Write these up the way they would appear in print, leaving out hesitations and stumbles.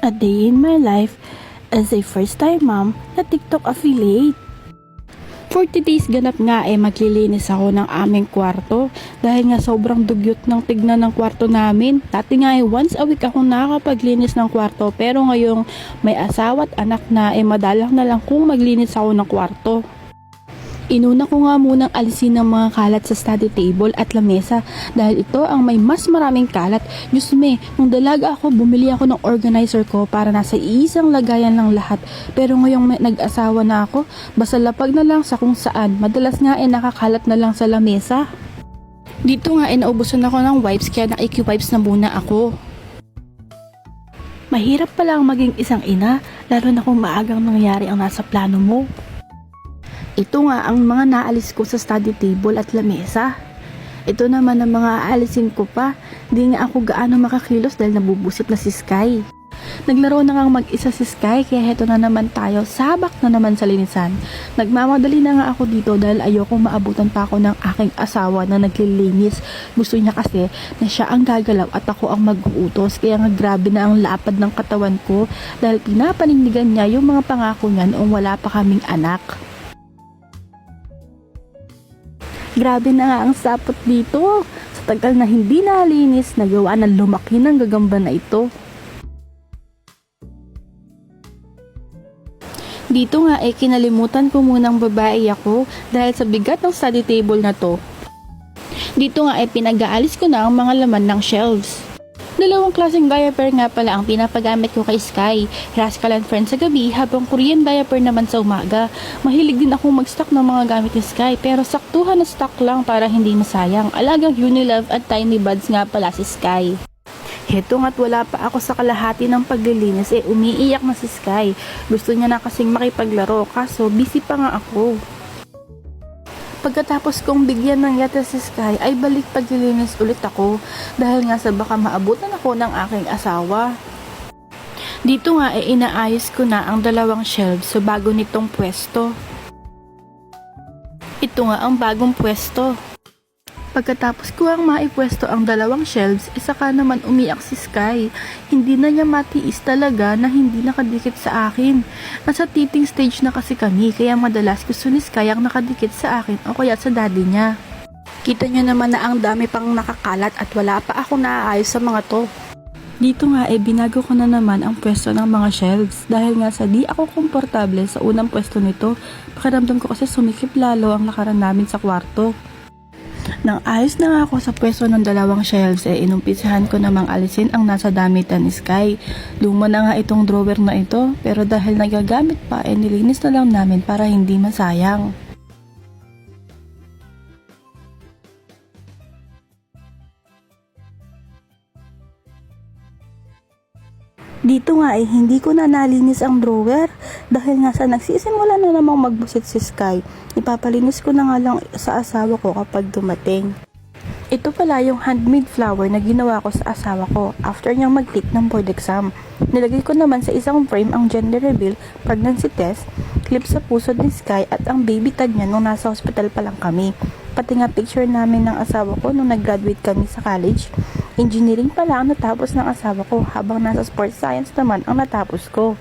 A day in my life as a first-time mom na TikTok affiliate. 40 days ganap nga maglilinis ako ng aming kwarto dahil nga sobrang dugyot ng tignan ng kwarto namin. Dati nga once a week ako nakakapaglinis ng kwarto, pero ngayong may asawa at anak na madalang na lang kung maglinis ako ng kwarto. Inuna ko nga munang alisin ng mga kalat sa study table at lamesa dahil ito ang may mas maraming kalat. Diyos me, nung dalaga ako, bumili ako ng organizer ko para nasa isang lagayan lang lahat. Pero ngayong nag-asawa na ako, basta lapag na lang sa kung saan. Madalas nga nakakalat na lang sa lamesa. Dito nga naubusan ako ng wipes, kaya naki-wipes na muna ako. Mahirap palang maging isang ina, lalo na kung maagang nangyari ang nasa plano mo. Ito nga ang mga naalis ko sa study table at lamesa. Ito naman ang mga aalisin ko pa. Di nga ako gaano makakilos dahil nabubusit na si Sky. Naglaro na nga mag-isa si Sky, kaya heto na naman tayo, sabak na naman sa linisan. Nagmamadali na nga ako dito dahil ayokong maabutan pa ako ng aking asawa na naglilinis. Gusto niya kasi na siya ang gagalaw at ako ang mag-uutos, kaya nga grabe na ang lapad ng katawan ko dahil pinapanindigan niya yung mga pangako niya noong wala pa kaming anak. Grabe na nga ang sapot dito. Sa tagal na hindi nalinis, nagawa na lumaki ng gagamba na ito. Dito nga kinalimutan ko munang babae ako dahil sa bigat ng study table na to. Dito nga pinag-aalis ko na ang mga laman ng shelves. Dalawang klaseng diaper nga pala ang pinapagamit ko kay Sky. Rascal and Friends sa gabi, habang Korean diaper naman sa umaga. Mahilig din akong mag-stock ng mga gamit ni Sky, pero saktuhan na stock lang para hindi masayang. Alagang Unilove at Tiny Buds nga pala si Sky. Heto nga't wala pa ako sa kalahati ng paglilinis, umiiyak na si Sky. Gusto niya na kasing makipaglaro, kaso busy pa nga ako. Pagkatapos kong bigyan ng yate si Sky, ay balik paglilinis ulit ako dahil nga sa baka maabutan ako ng aking asawa. Dito nga inaayos ko na ang dalawang shelves sa bago nitong pwesto. Ito nga ang bagong pwesto. Pagkatapos ko ang maipwesto ang dalawang shelves, saka naman umiyak si Sky. Hindi na niya matiis talaga na hindi nakadikit sa akin. Nasa teething stage na kasi kami, kaya madalas gusto ni Sky ang nakadikit sa akin o kaya sa daddy niya. Kita niyo naman na ang dami pang nakakalat at wala pa ako naaayos sa mga to. Dito nga binago ko na naman ang pwesto ng mga shelves dahil nga sa di ako komportable sa unang pwesto nito. Pakiramdam ko kasi sumikip lalo ang lakaran namin sa kwarto. Nang ayos na nga ako sa pwesto ng dalawang shelves, inumpisahan ko namang alisin ang nasa damitan ni Sky. Luma na nga itong drawer na ito, pero dahil nagagamit pa, nilinis na lang namin para hindi masayang. Dito nga hindi ko na nalinis ang drawer dahil nga sa nagsisimula na namang magbusit si Sky. Ipapalinis ko na nga lang sa asawa ko kapag dumating. Ito pala yung handmade flower na ginawa ko sa asawa ko after niyang mag-take ng board exam. Nilagay ko naman sa isang frame ang gender reveal, pregnancy test, clip sa puso ni Sky at ang baby tag niya nung nasa hospital pa lang kami. Pati nga picture namin ng asawa ko nung nag-graduate kami sa college. Engineering pala ang natapos ng asawa ko, habang nasa sports science naman ang natapos ko.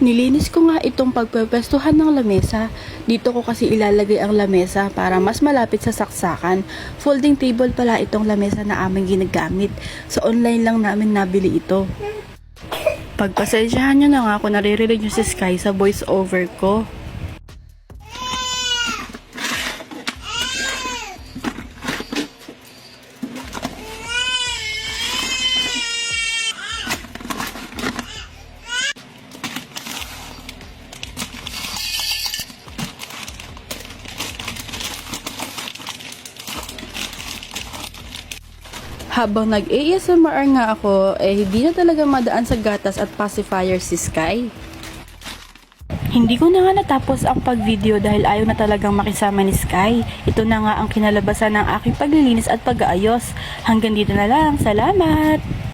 Nilinis ko nga itong pagpwestuhan ng lamesa. Dito ko kasi ilalagay ang lamesa para mas malapit sa saksakan. Folding table pala itong lamesa na aming ginagamit. Sa online lang namin nabili ito. Pagpasensyahan nyo na nga kung naririnig nyo si Sky sa voice over ko. Habang nag-ASMR nga ako, hindi na talaga madaan sa gatas at pacifier si Sky. Hindi ko na nga natapos ang pag-video dahil ayaw na talagang makisama ni Sky. Ito na nga ang kinalabasan ng aking paglilinis at pag-aayos. Hanggang dito na lang. Salamat!